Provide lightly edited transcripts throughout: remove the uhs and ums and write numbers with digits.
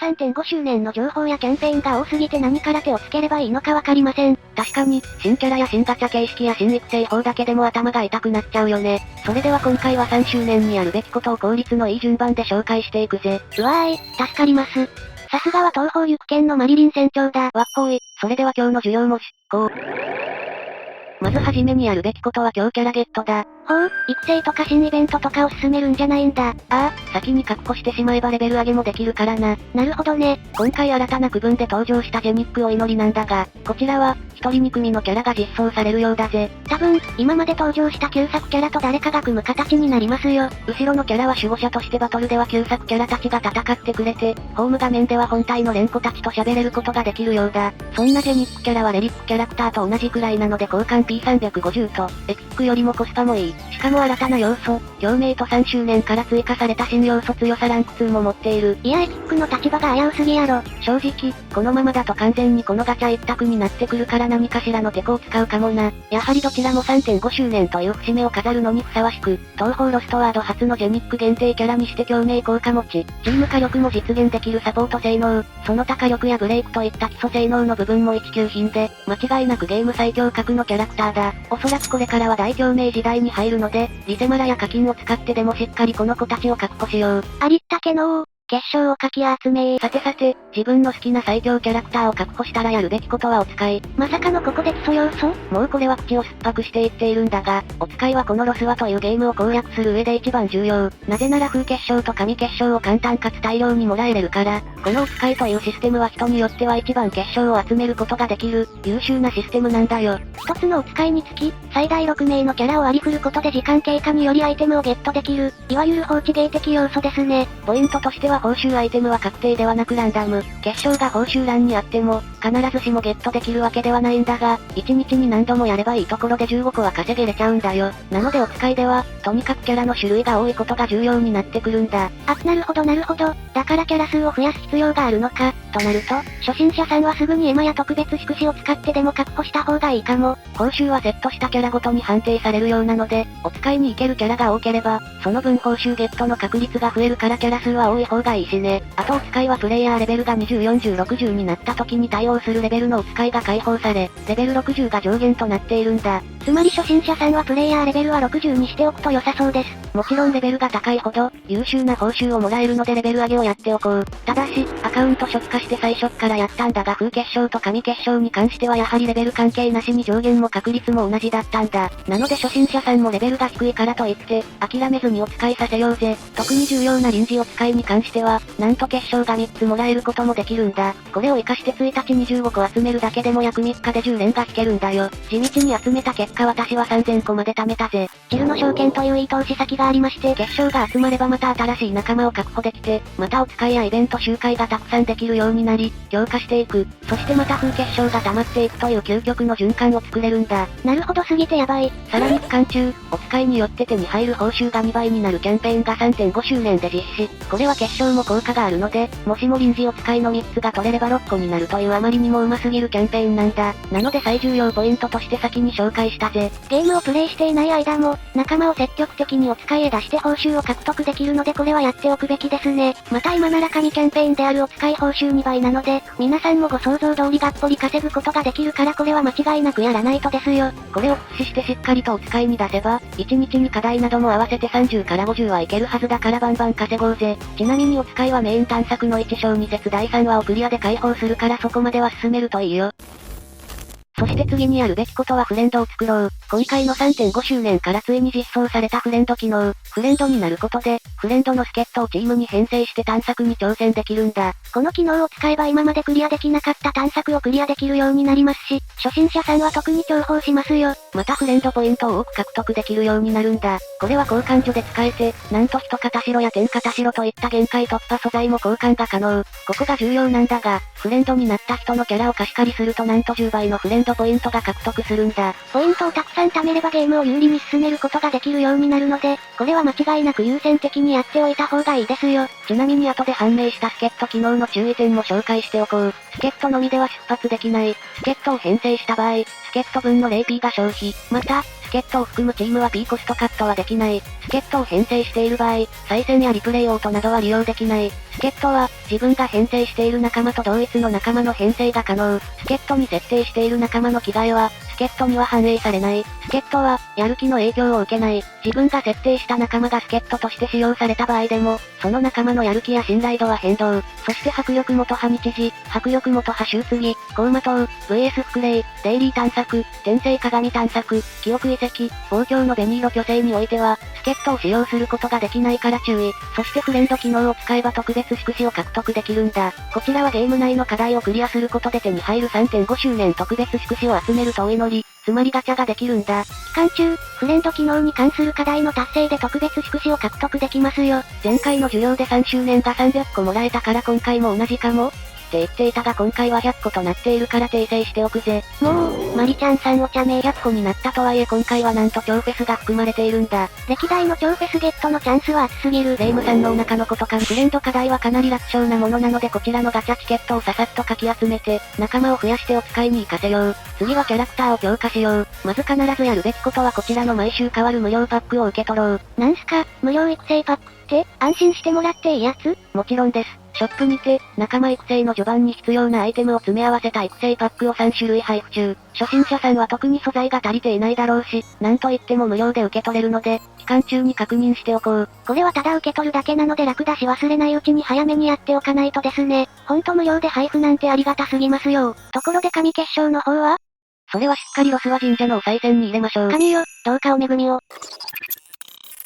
3.5 周年の情報やキャンペーンが多すぎて何から手をつければいいのかわかりません。確かに、新キャラや新ガチャ形式や新育成法だけでも頭が痛くなっちゃうよね。それでは今回は3周年にやるべきことを効率のいい順番で紹介していくぜ。うわーい、助かります。さすがは東方行く県のマリリン船長だ。わっほい、それでは今日の授業も執行。まずはじめにやるべきことは強キャラゲットだ。ほう、育成とか新イベントとかを進めるんじゃないんだ。ああ、先に確保してしまえばレベル上げもできるからな。なるほどね。今回新たな区分で登場したジェニックお祈りなんだが、こちらは、一人2組のキャラが実装されるようだぜ。多分、今まで登場した旧作キャラと誰かが組む形になりますよ。後ろのキャラは守護者としてバトルでは旧作キャラたちが戦ってくれて、ホーム画面では本体の連子たちと喋れることができるようだ。そんなジェニックキャラはレリックキャラクターと同じくらいなので交換 P350 と、エピックよりもコスパもいい。しかも新たな要素、共鳴と3周年から追加された新要素強さランク2も持っている。いやエピックの立場が危うすぎやろ。正直、このままだと完全にこのガチャ一択になってくるから何かしらのテコを使うかもな。やはりどちらも 3.5 周年という節目を飾るのにふさわしく、東方ロストワード初のジェニック限定キャラにして共鳴効果持ち、チーム火力も実現できるサポート性能、その他火力やブレイクといった基礎性能の部分も一級品で、間違いなくゲーム最強格のキャラクターだ。おそらくこれからは大共鳴時代に入るので、リセマラや課金を使ってでもしっかりこの子たちを確保しよう。ありったけの決勝をかき集めさてさて、自分の好きな最強キャラクターを確保したらやるべきことはお使い。まさかのここで基礎要素？もうこれは口を酸っぱくして言っているんだが、お使いはこのロスワというゲームを攻略する上で一番重要。なぜなら風結晶と神結晶を簡単かつ大量にもらえれるから、このお使いというシステムは人によっては一番結晶を集めることができる、優秀なシステムなんだよ。一つのお使いにつき、最大6名のキャラを割り振ることで時間経過によりアイテムをゲットできる、いわゆる放置芸的要素ですね。ポイントとしては報酬アイテムは確定ではなくランダム。結晶が報酬欄にあっても、必ずしもゲットできるわけではないんだが、1日に何度もやればいいところで15個は稼げれちゃうんだよ。なのでお使いでは、とにかくキャラの種類が多いことが重要になってくるんだ。あ、なるほどなるほど。だからキャラ数を増やす必要があるのか。となると、初心者さんはすぐにエマや特別宿主を使ってでも確保した方がいいかも。報酬はセットしたキャラごとに判定されるようなので、お使いに行けるキャラが多ければ、その分報酬ゲットの確率が増えるからキャラ数は多い方がいいしね。あとお使いはプレイヤーレベルが20、40、60になった時に対応するレベルのお使いが解放され、レベル60が上限となっているんだ。つまり初心者さんはプレイヤーレベルは60にしておくと良さそうです。もちろんレベルが高いほど、優秀な報酬をもらえるのでレベル上げをやっておこう。ただし、アカウント初期化して最初っからやったんだが風結晶と神結晶に関してはやはりレベル関係なしに上限も確率も同じだったんだ。なので初心者さんもレベルが低いからといって、諦めずにお使いさせようぜ。特に重要な臨時お使いに関しては、なんと結晶が3つもらえることもできるんだ。これを活かして1日に15個集めるだけでも約3日で10連が引けるんだよ。地道に集めた結果私は3000個まで貯めたぜ。ジルの証券といういい投資先がありまして、結晶が集まればまた新しい仲間を確保できて、またお使いやイベント集会がたくさんできるようになり、強化していく。そしてまた風結晶が溜まっていくという究極の循環を作れるんだ。なるほどすぎてやばい。さらに期間中、お使いによって手に入る報酬が2倍になるキャンペーンが 3.5 周年で実施。これは結晶も効果があるので、もしも臨時お使いの3つが取れれば6個になるというあまりにも上手すぎるキャンペーンなんだ。なので最重要ポイントとして先に紹介したぜ。ゲームをプレイしていない間も、仲間を積極的にお使いへ出して報酬を獲得できるのでこれはやっておくべきですね。また今なら神キャンペーンであるお使い報酬2倍なので、皆さんもご想像通りがっぽり稼ぐことができるからこれは間違いなくやらないとですよ。これを駆使してしっかりとお使いに出せば、1日に課題なども合わせて30から50はいけるはずだからバンバン稼ごうぜ。ちなみにお使いはメイン探索の1章2節第3話をクリアで解放するからそこまでは進めるといいよ。そして次にやるべきことはフレンドを作ろう。今回の 3.5 周年からついに実装されたフレンド機能。フレンドになることで、フレンドの助っ人をチームに編成して探索に挑戦できるんだ。この機能を使えば今までクリアできなかった探索をクリアできるようになりますし、初心者さんは特に重宝しますよ。またフレンドポイントを多く獲得できるようになるんだ。これは交換所で使えて、なんと人片白や天片白といった限界突破素材も交換が可能。ここが重要なんだが、フレンドになった人のキャラを貸し借りするとなんと10倍のフレンドポイントが獲得するんだ。ポイントをたくさん貯めればゲームを有利に進めることができるようになるので、これは間違いなく優先的にやっておいた方がいいですよ。ちなみに後で判明した助っ人機能の注意点も紹介しておこう。助っ人のみでは出発できない。助っ人を編成した場合、助っ人分のレイピーが消費。また、助っ人を含むチームは P コストカットはできない。助っ人を編成している場合、再戦やリプレイオートなどは利用できない。助っ人は、自分が編成している仲間と同一の仲間の編成が可能。助っ人に設定している仲間の着替えは、助っ人には反映されない。助っ人は、やる気の影響を受けない。自分が設定した仲間が助っ人として使用された場合でも、その仲間のやる気や信頼度は変動。そして迫力元葉日時、迫力元葉周次、コウマ島、VS 福霊、デイリー探索、転生鏡探索、記憶遺跡、望郷の紅色巨星においては、助っ人を使用することができないから注意。そしてフレンド機能を使えば特別宿主を獲得できるんだ。こちらはゲーム内の課題をクリアすることで手に入る 3.5 周年特別宿主を集めるとお祈り、つまりガチャができるんだ。期間中、フレンド機能に関する課題の達成で特別宿主を獲得できますよ。前回の授業で3周年が300個もらえたから今回も同じかもって言っていたが今回は100個となっているから訂正しておくぜ。もう、マリちゃんさんお茶目。100個になったとはいえ今回はなんと超フェスが含まれているんだ。歴代の超フェスゲットのチャンスは熱すぎる。レイムさんのお腹のことか。フレンド課題はかなり楽勝なものなのでこちらのガチャチケットをささっとかき集めて、仲間を増やしてお使いに活かせよう。次はキャラクターを強化しよう。まず必ずやるべきことはこちらの毎週変わる無料パックを受け取ろう。なんすか、無料育成パックって安心してもらっていいやつ？もちろんです。ショップにて、仲間育成の序盤に必要なアイテムを詰め合わせた育成パックを3種類配布中。初心者さんは特に素材が足りていないだろうし、なんといっても無料で受け取れるので、期間中に確認しておこう。これはただ受け取るだけなので楽だし忘れないうちに早めにやっておかないとですね。ほんと無料で配布なんてありがたすぎますよ。ところで神結晶の方は？それはしっかりロスは神社のお賽銭に入れましょう。神よ、どうかお恵みを。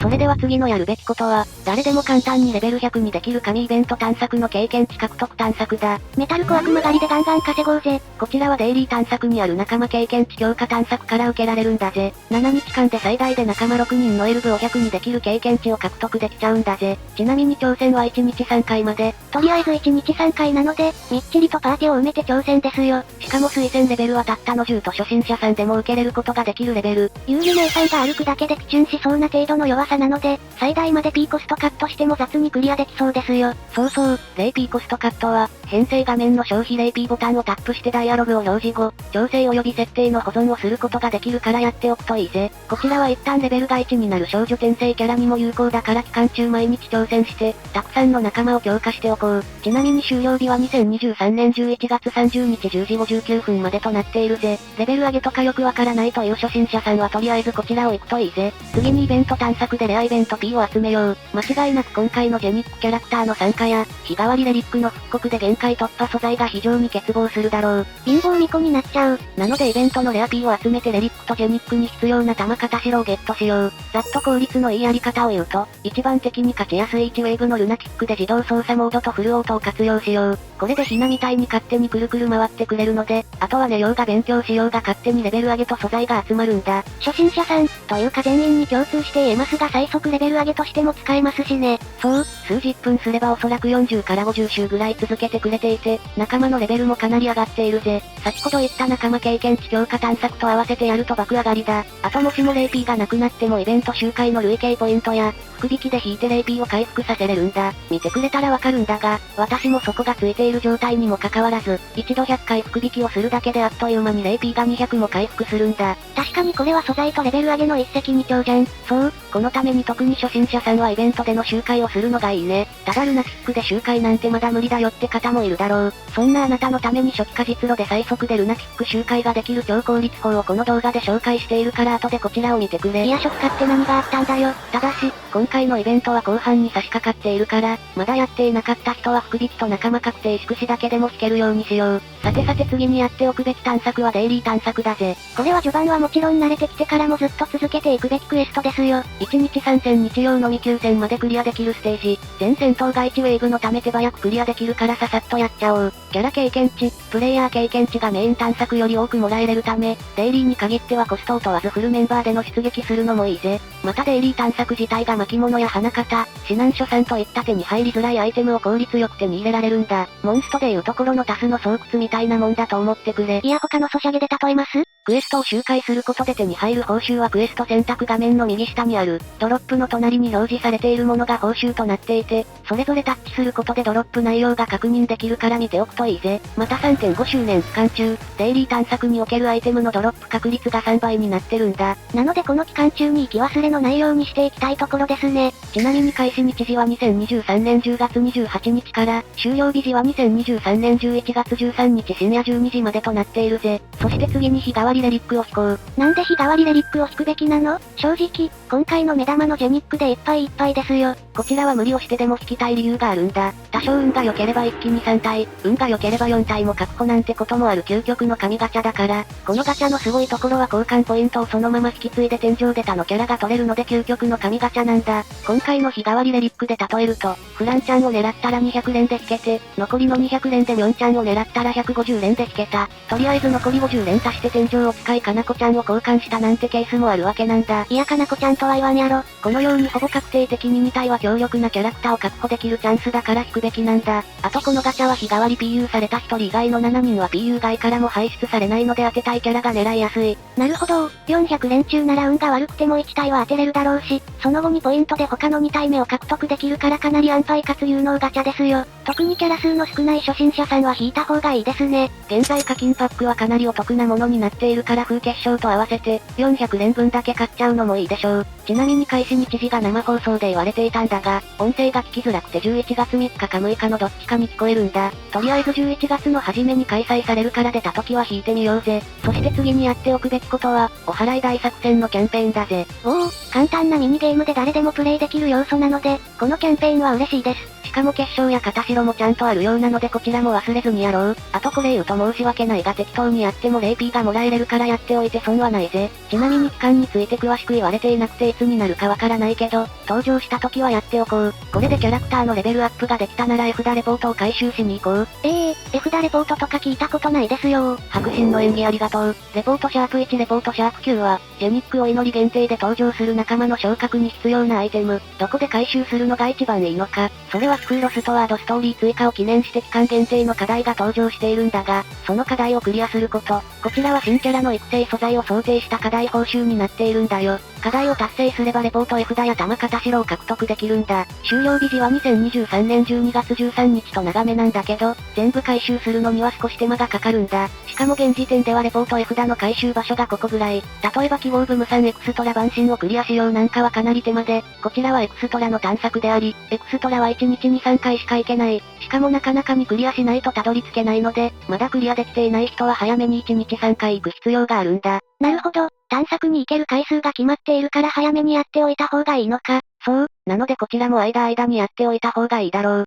それでは次のやるべきことは、誰でも簡単にレベル100にできる神イベント探索の経験値獲得探索だ。メタルコ悪魔狩りでガンガン稼ごうぜ。こちらはデイリー探索にある仲間経験値強化探索から受けられるんだぜ。7日間で最大で仲間6人のエルブを100にできる経験値を獲得できちゃうんだぜ。ちなみに挑戦は1日3回まで。とりあえず1日3回なので、みっちりとパーティを埋めて挑戦ですよ。しかも推薦レベルはたったの10と初心者さんでも受けれることができるレベル。有利名さんが歩くだけでピチュンしそうな程度の弱さなので、最大まで P コストカットしても雑にクリアできそうですよ。そうそう、0P コストカットは、編成画面の消費 0P ボタンをタップしてダイアログを表示後、調整及び設定の保存をすることができるからやっておくといいぜ。こちらは一旦レベルが1になる少女転生キャラにも有効だから期間中毎日挑戦して、たくさんの仲間を強化しておこう。ちなみに終了日は2023年11月30日10時59分までとなっているぜ。レベル上げとかよくわからないという初心者さんはとりあえずこちらを行くといいぜ。次にイベント探索でレアイベント P を集めよう。間違いなく今回のジェニックキャラクターの参加や、日替わりレリックの復刻で限界突破素材が非常に欠乏するだろう。貧乏巫女になっちゃう。なのでイベントのレア P を集めてレリックとジェニックに必要な玉片白をゲットしよう。ざっと効率のいいやり方を言うと、一番的に勝ちやすい1ウェーブのルナティックで自動操作モードとフルオートを活用しよう。これでヒナみたいに勝手にくるくる回ってくれるので、あとは寝ようが勉強しようが勝手にレベル上げと素材が集まるんだ。初心者さん、というか全員に共通して言えますが最速レベル上げとしても使えますしね。そう、数十分すればおそらく40から50周ぐらい続けてくれていて、仲間のレベルもかなり上がっているぜ。先ほど言った仲間経験値強化探索と合わせてやると爆上がりだ。あともしも 0P がなくなってもイベント周回の累計ポイントや、福引きで引いて 0P を回復させれるんだ。見てくれたらわかるんだが、私もそこがついている状態にもかかわらず、一度100回福引きをするだけであっという間に 0P が200も回復するんだ。確かにこれは素材とレベル上げの一石二鳥じゃん。そう、このために特に初心者さんはイベントでの周回をするのがいいね。ただルナティックで周回なんてまだ無理だよって方もいるだろう。そんなあなたのために初期化実路で最速でルナティック周回ができる超効率法をこの動画で紹介しているから後でこちらを見てくれ。いや初期化って何があったんだよ。ただし、今回のイベントは後半に差し掛かっているから、まだやっていなかった人は福引きと仲間確定宿主だけでも引けるようにしよう。さてさて次にやっておくべき探索はデイリー探索だぜ。これは序盤はもちろん慣れてきてからもずっと続けていくべきクエストですよ。1日3戦日曜のみ9戦までクリアできるステージ。全戦闘が1ウェーブのため手早くクリアできるからささっとやっちゃおう。キャラ経験値、プレイヤー経験値がメイン探索より多くもらえれるため、デイリーに限ってはコストを問わずフルメンバーでの出撃するのもいいぜ。またデイリー探索自体が巻物や花形、指南書さんといった手に入りづらいアイテムを効率よく手に入れられるんだ。モンストでいうところのタスの巣窟みたいなもんだと思ってくれ。いや他のソシャゲで例えます？クエストを周回することで手に入る報酬はクエスト選択画面の右下にある、ドロップの隣に表示されているものが報酬となっていて、それぞれタッチすることでドロップ内容が確認できるから見ておくといいぜ。また 3.5 周年期間中、デイリー探索におけるアイテムのドロップ確率が3倍になってるんだ。なのでこの期間中に行き忘れのないようにしていきたいところですね。ちなみに開始日時は2023年10月28日から、終了日時は2023年11月13日深夜12時までとなっているぜ。そして次に日替わりレリックを引こう。なんで日替わりレリックを引くべきなの？正直、今回の目玉のジェニックでいっぱいいっぱいですよ。こちらは無理をしてでも引きたい理由があるんだ。多少運が良ければ一気に3体、運が良ければ4体も確保なんてこともある究極の神ガチャだから、このガチャのすごいところは交換ポイントをそのまま引き継いで天井で他のキャラが取れるので究極の神ガチャなんだ。今回の日替わりレリックで例えると、フランちゃんを狙ったら200連で引けて、残りの200連でミョンちゃんを狙ったら150連で引けた。とりあえず残り50連足して天井を使いかなこちゃんを交換したなんてケースもあるわけなんだ。いやかなこちゃんとは言わんやろ。このようにほぼ確定的に2体は強力なキャラクターを確保できるチャンスだから引くべきなんだ。あとこのガチャは日替わり PU された1人以外の7人は PU 外からも排出されないので当てたいキャラが狙いやすい。なるほど、400連中なら運が悪くても1体は当てれるだろうし、その後にポイントで他の2体目を獲得できるからかなり安牌かつ有能ガチャですよ。特にキャラ数の少ない初心者さんは引いた方がいいですね。現在課金パックはかなりお得なものになっているから風結晶と合わせて、400連分だけ買っちゃうのもいいでしょう。ちなみに開始日時が生放送で言われていたんだが、音声が聞きづらくて11月3日か6日のどっちかに聞こえるんだ。とりあえず11月の初めに開催されるから出た時は引いてみようぜ。そして次にやっておくべきことは、お払い大作戦のキャンペーンだぜ。おお、簡単なミニゲームで誰でもプレイできる要素なので、このキャンペーンは嬉しいです。しかも結晶や片白もちゃんとあるようなのでこちらも忘れずにやろう。あとこれ言うと申し訳ないが適当にやっても 0P がもらえれるからやっておいて損はないぜ。ちなみに期間について詳しく言われていなくていつになるかわからないけど、登場した時はやっておこう。これでキャラクターのレベルアップができたなら絵札レポートを回収しに行こう。絵札レポートとか聞いたことないですよ。白真の演技ありがとう。レポートシャープ1レポートシャープ9は、ジェニックお祈り限定で登場する仲間の昇格に必要なアイテム、どこで回収するのが一番いいのか。それはスクーロストワードストーリー追加を記念して期間限定の課題が登場しているんだが、その課題をクリアすること。こちらは新キャラの育成素材を想定した課題報酬になっているんだよ。課題を達成すればレポート絵札や玉片白を獲得できるんだ。終了日時は2023年12月13日と長めなんだけど、全部回収するのには少し手間がかかるんだ。しかも現時点ではレポート絵札の回収場所がここぐらい。例えば記号部無産エクストラ番新をクリアしようなんかはかなり手間で、こちらはエクストラの探索であり、エクストラは1日に3回しか行けない。しかもなかなかにクリアしないとたどり着けないので、まだクリアできていない人は早めに1日3回行く必要があるんだ。なるほど、探索に行ける回数が決まっているから早めにやっておいた方がいいのか。そう、なのでこちらも間にやっておいた方がいいだろう。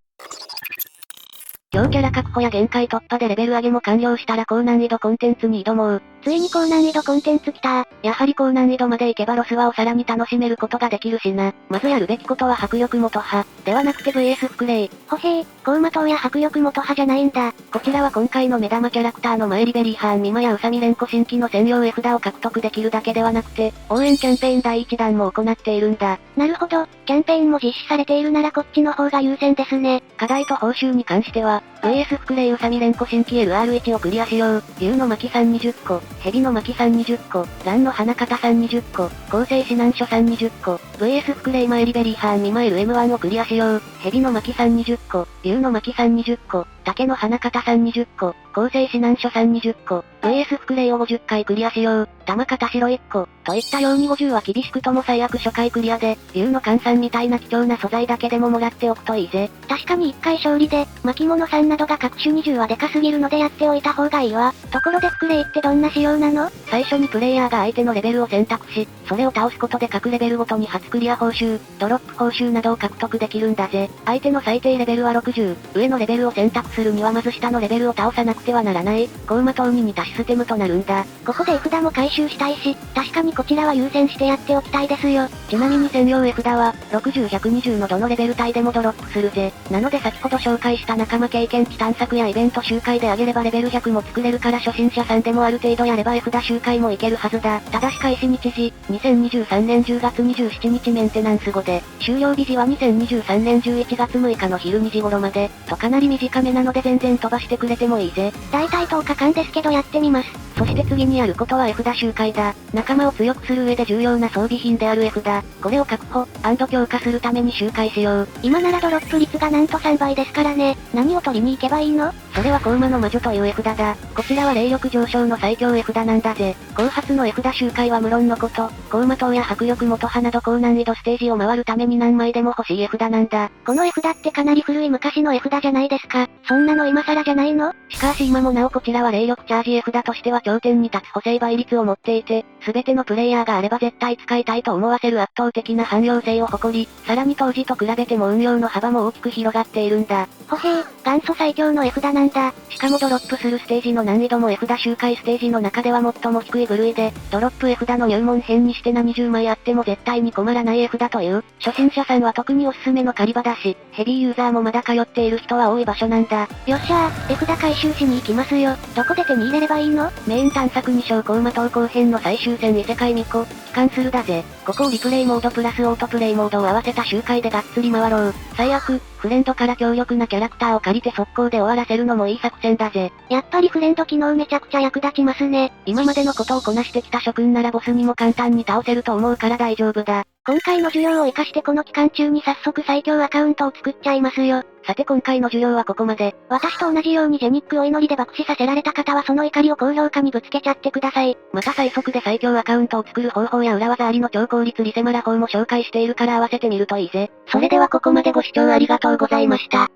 強キャラ確保や限界突破でレベル上げも完了したら高難易度コンテンツに挑もう。ついに高難易度コンテンツ来た。やはり高難易度まで行けばロスワをさらに楽しめることができるしな。まずやるべきことは迫力元派、ではなくて VS フクレイ。歩兵、高魔党や迫力元派じゃないんだ。こちらは今回の目玉キャラクターのマエリベリーハーンミマやウサミレンコ新規の専用絵札を獲得できるだけではなくて、応援キャンペーン第1弾も行っているんだ。なるほど、キャンペーンも実施されているならこっちの方が優先ですね。課題と報酬に関しては、VS フクレイウサミレンコ新規 LR1 をクリアしよう。竜の巻さん20個、蛇の巻さん20個、蘭の花形さん20個、構成指南書さん20個、VS フクレイマエリベリーハーンミマエル M1 をクリアしよう。蛇の巻さん20個、竜の巻さん20個、竹の花形さん20個、構成指南書さん20個、VS フクレイを50回クリアしよう。玉片白1個、といったように50は厳しくとも最悪初回クリアで、竜の換算みたいな貴重な素材だけでももらっておくといいぜ。確かに1回勝利で、巻物さんなどが各種20はでかすぎるのでやっておいた方がいいわ。ところでフクレイってどんな仕様なの？最初にプレイヤーが相手のレベルを選択し、それを倒すことで各レベルごとに初クリア報酬、ドロップ報酬などを獲得できるんだぜ。相手の最低レベルは60、上のレベルを選択するにはまず下のレベルを倒さなくてはならない、高魔党に似たシステムとなるんだ。ここで絵札も回収したいし、確かにこちらは優先してやっておきたいですよ。ちなみに専用絵札は、60、120のどのレベル帯でもドロップするぜ。なので先ほど紹介した仲間経験値探索やイベント周回で上げればレベル100も作れるから初心者さんでもある程度やれば絵札周回もいけるはずだ。ただし開始日時、2023年10月27日メンテナンス後で、終了日時は2023年11月6日の昼2時頃まで、とかなり短めなので全然飛ばしてくれてもいいぜ。だいたい10日間ですけどやってみます。そして次にやることは絵札周回だ。仲間を強くする上で重要な装備品である絵札。これを確保、強化するために周回しよう。今ならドロップ率がなんと3倍ですからね。何を取りに行けばいいの？それは高魔の魔女という絵札だ。こちらは霊力上昇の最強絵札なんだぜ。後発の絵札周回は無論のこと、高魔刀や迫力元葉など高難易度ステージを回るために何枚でも欲しい絵札なんだ。この絵札ってかなり古い昔の絵札じゃないですか。そんなの今更じゃないの？しかし今もなおこちらは霊力チャージ絵札としては頂点に立つ補正倍率を持っていて、すべてのプレイヤーがあれば絶対使いたいと思わせる圧倒的な汎用性を誇り、さらに当時と比べても運用の幅も大きく広がっているんだ。ほへー、元祖最強の絵札なんだ。しかもドロップするステージの難易度も絵札周回ステージの中では最も低い部類で、ドロップ絵札の入門編にして何十枚あっても絶対に困らない絵札という、初心者さんは特におすすめの狩り場だし、ヘビーユーザーもまだ通っている人は多い場所なんだ。よっしゃー、絵札回収しに行きますよ。どこで手に入れればいいの？メイン探索2章高魔投稿編の最終戦異世界巫女、帰還するだぜ。ここをリプレイモードプラスオートプレイモードを合わせた周回でがっつり回ろう。最悪、フレンドから強力なキャラクターを借りて速攻で終わらせるのもいい作戦だぜ。やっぱりフレンド機能めちゃくちゃ役立ちますね。今までのことをこなしてきた諸君ならボスにも簡単に倒せると思うから大丈夫だ。今回の授業を活かしてこの期間中に早速最強アカウントを作っちゃいますよ。さて今回の授業はここまで。私と同じようにジェニックを祈りで爆死させられた方はその怒りを高評価にぶつけちゃってください。また最速で最強アカウントを作る方法や裏技ありの超効率リセマラ法も紹介しているから合わせてみるといいぜ。それではここまでご視聴ありがとうございました。